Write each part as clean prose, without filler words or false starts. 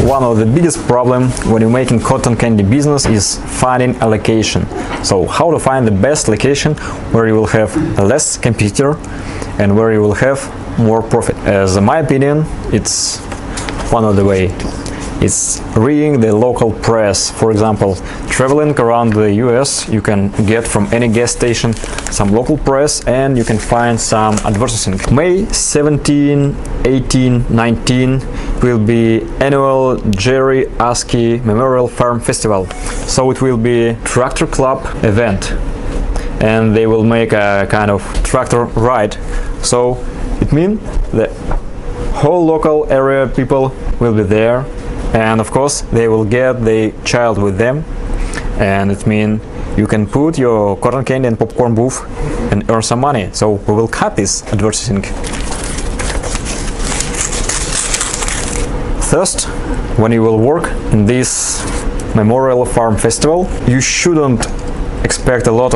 One of the biggest problems when you're making cotton candy business is finding a location. So how to find the best location where you will have less competitor and where you will have more profit. As in my opinion, it's one of the way. It's reading the local press. For example, traveling around the US, you can get from any gas station some local press and you can find some advertising. May 17, 18, 19 will be annual Jerry Askey Memorial Farm Festival. So it will be tractor club event and they will make a kind of tractor ride. So it means the whole local area people will be there. And of course they will get the child with them, and it means you can put your cotton candy and popcorn booth and earn some money. So we will cut this advertising. First, when you will work in this Memorial Farm Festival, you shouldn't expect a lot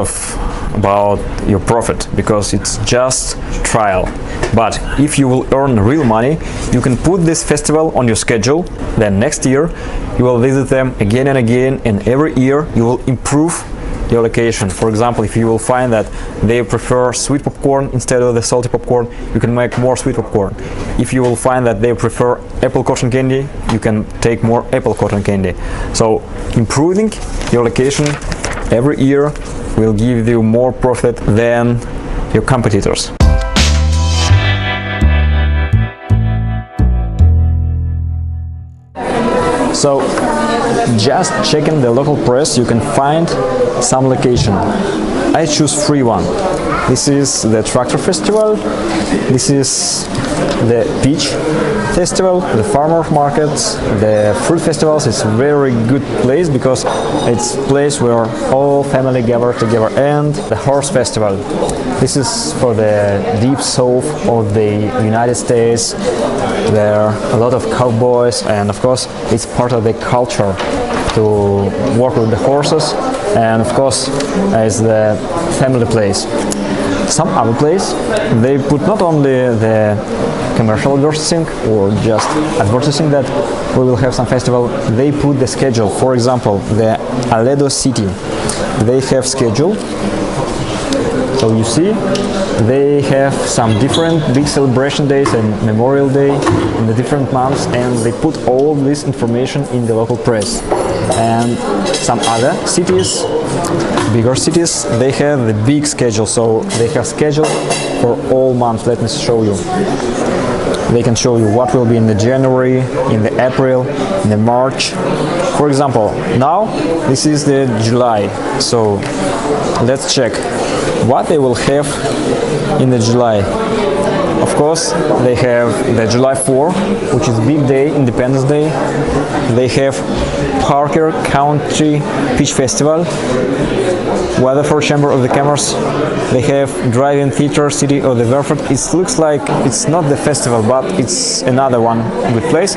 about your profit because it's just trial. But if you will earn real money, you can put this festival on your schedule. Then next year you will visit them again and again, and every year you will improve your location. For example, if you will find that they prefer sweet popcorn instead of the salty popcorn, you can make more sweet popcorn. If you will find that they prefer apple cotton candy, you can take more apple cotton candy. So improving your location every year will give you more profit than your competitors. So just checking the local press, you can find some location. I choose free one. This is the tractor festival, this is the peach festival, the farmer markets, the fruit festivals. It's a very good place because it's a place where all family gather together. And the horse festival. This is for the deep south of the United States. There are a lot of cowboys, and of course it's part of the culture to work with the horses, and of course it's the family place. Some other place, they put not only the commercial advertising or just advertising that we will have some festival, they put the schedule. For example, the Aledo city, they have schedule. So you see, they have some different big celebration days and Memorial Day in the different months, and they put all this information in the local press. And some other cities, bigger cities, they have the big schedule, so they have schedule for all months. Let me show you. They can show you what will be in the January, in the April, in the March. For example, now this is the July, so let's check what they will have in the July. Of course, they have the July 4, which is big day, Independence Day. They have Parker County Peach Festival, Weatherford Chamber of the Commerce. They have Drive-In Theater, City of the Werford. It looks like it's not the festival, but it's another one good place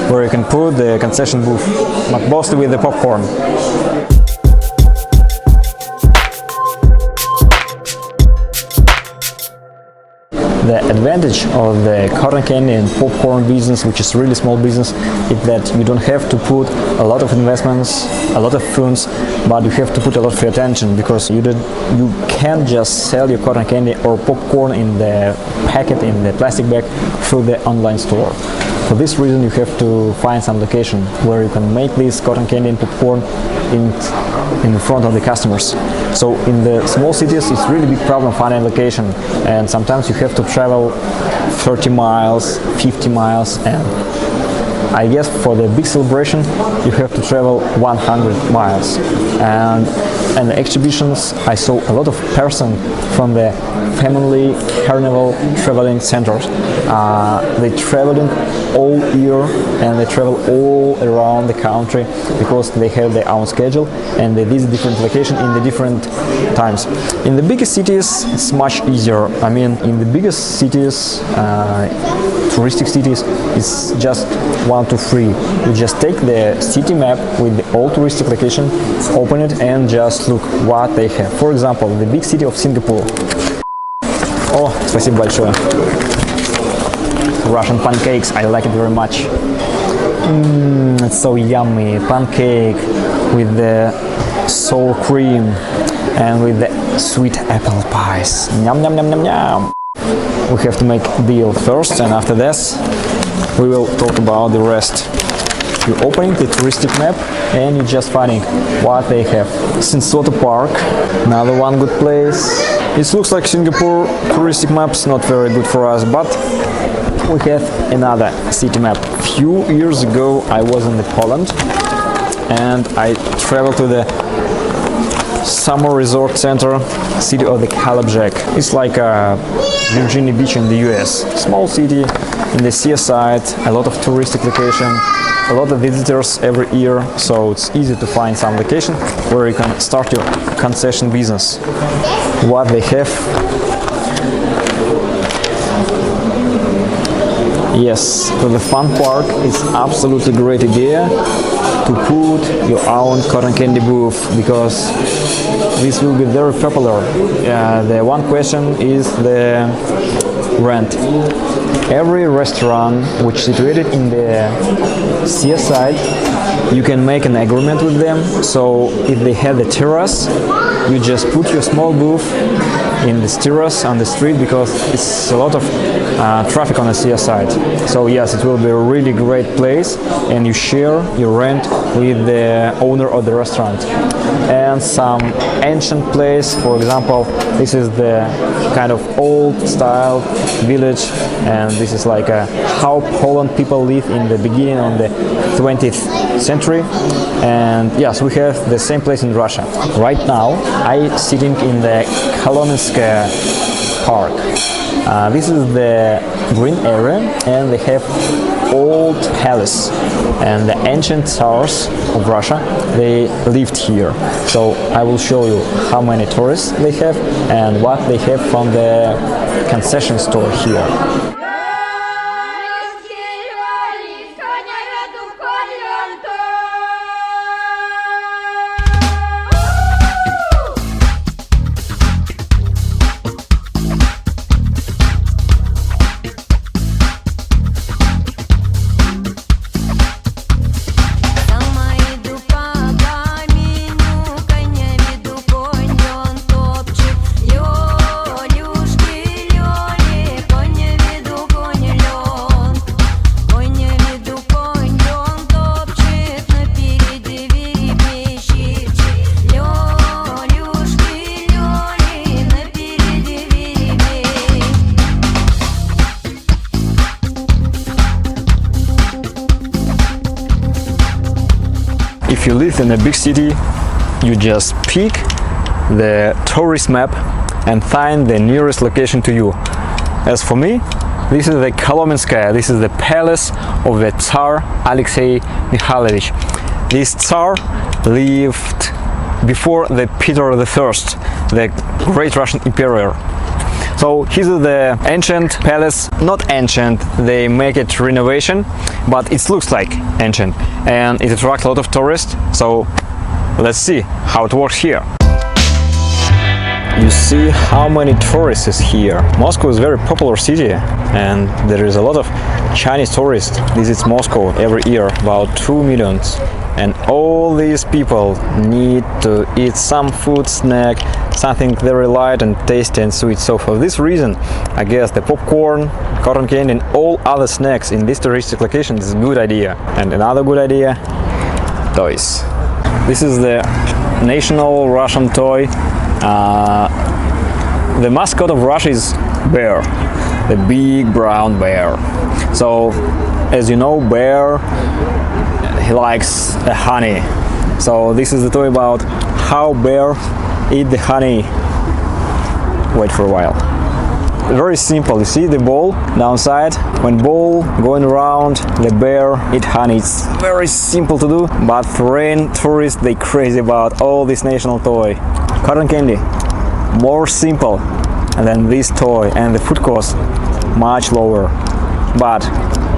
where you can put the concession booth, but mostly with the popcorn. The advantage of the cotton candy and popcorn business, which is really small business, is that you don't have to put a lot of investments, a lot of funds, but you have to put a lot of attention, because you can't just sell your cotton candy or popcorn in the packet, in the plastic bag, through the online store. For this reason, you have to find some location where you can make this cotton candy and popcorn in front of the customers. So in the small cities, it's really big problem finding location, and sometimes you have to travel 30 miles, 50 miles, and I guess for the big celebration you have to travel 100 miles. And the exhibitions, I saw a lot of person from the family carnival traveling centers. They traveling all year, and they travel all around the country because they have their own schedule and they visit different locations in the different times. In the biggest cities it's much easier. I mean, in the biggest cities, touristic cities, it's just 1 to 3. You just take the city map with the all touristic location, open it and just look what they have. For example, the big city of Singapore. О, спасибо большое. Russian pancakes, I like it very much. It's so yummy. Pancake with the sour cream and with the sweet apple pies. Yum, yum, yum, yum, yum. We have to make a deal first, and after this we will talk about the rest. You're opening the touristic map and you're just finding what they have. Sinsoto Park, another one good place. It looks like Singapore touristic maps, not very good for us, but we have another city map. Few years ago I was in Poland and I traveled to the summer resort center, city of the Kalabjek. It's like Virginia Beach in the US. Small city in the seaside, a lot of touristic location, a lot of visitors every year, so it's easy to find some location where you can start your concession business. What they have. Yes, for the fun park, it's absolutely great idea to put your own cotton candy booth, because this will be very popular. The one question is the rent. Every restaurant which is situated in the seaside, you can make an agreement with them. So if they have the terrace, you just put your small booth in this terrace on the street, because it's a lot of traffic on the seaside. So yes, it will be a really great place, and you share your rent with the owner of the restaurant. And some ancient place, for example, this is the kind of old style village, and this is like how Poland people live in the beginning of the 20th century. And yes, we have the same place in Russia. Right now I sitting in the Kokomenskoe park. This is the green area, and they have old palace, and the ancient tsars of Russia, they lived here. So I will show you how many tourists they have and what they have from the concession store here. If you live in a big city, you just pick the tourist map and find the nearest location to you. As for me, this is the Kokomenskoe. This is the palace of the Tsar Alexei Mikhailovich. This Tsar lived before the Peter I, the great Russian emperor. So this is the ancient palace, not ancient, they make it renovation, but it looks like ancient, and it attracts a lot of tourists. So let's see how it works here. You see how many tourists is here. Moscow is a very popular city, and there is a lot of Chinese tourists visit Moscow every year, about 2 million. And all these people need to eat some food, snack, something very light and tasty and sweet. So for this reason, I guess the popcorn, cotton candy and all other snacks in this touristic location is a good idea. And another good idea, toys. This is the national Russian toy. The mascot of Russia is bear, the big brown bear. So as you know, bear, he likes the honey. So this is the toy about how bear eat the honey. Wait for a while. Very simple. You see the ball downside? When ball going around, the bear eat honey. It's very simple to do, but foreign tourists, they crazy about all this national toy. Cotton candy, more simple, and then this toy, and the food cost much lower, but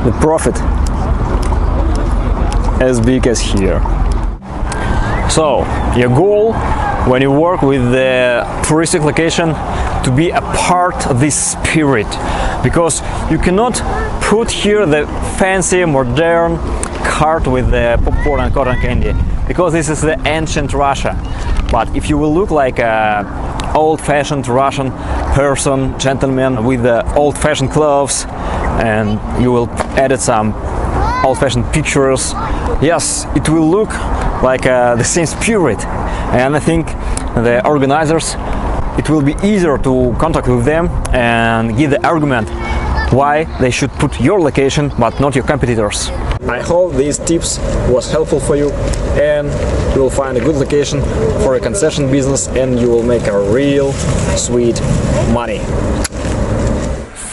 the profit as big as here. So your goal when you work with the touristic location to be a part of this spirit, because you cannot put here the fancy modern hard with the popcorn and cotton candy, because this is the ancient Russia. But if you will look like a old-fashioned Russian person, gentleman with the old-fashioned clothes, and you will add some old-fashioned pictures, yes, it will look like the same spirit. And I think the organizers, it will be easier to contact with them and give the argument why they should put your location but not your competitors. I hope these tips was helpful for you, and you will find a good location for a concession business and you will make a real sweet money.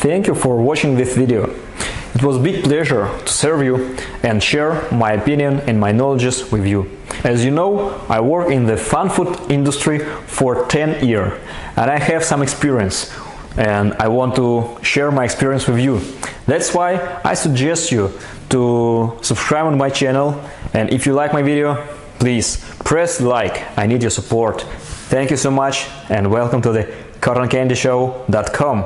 Thank you for watching this video. It was a big pleasure to serve you and share my opinion and my knowledges with you. As you know, I work in the fun food industry for 10 years and I have some experience, and I want to share my experience with you. That's why I suggest you to subscribe on my channel, and if you like my video, please press like. I need your support. Thank you so much, and welcome to the CottonCandyShow.com.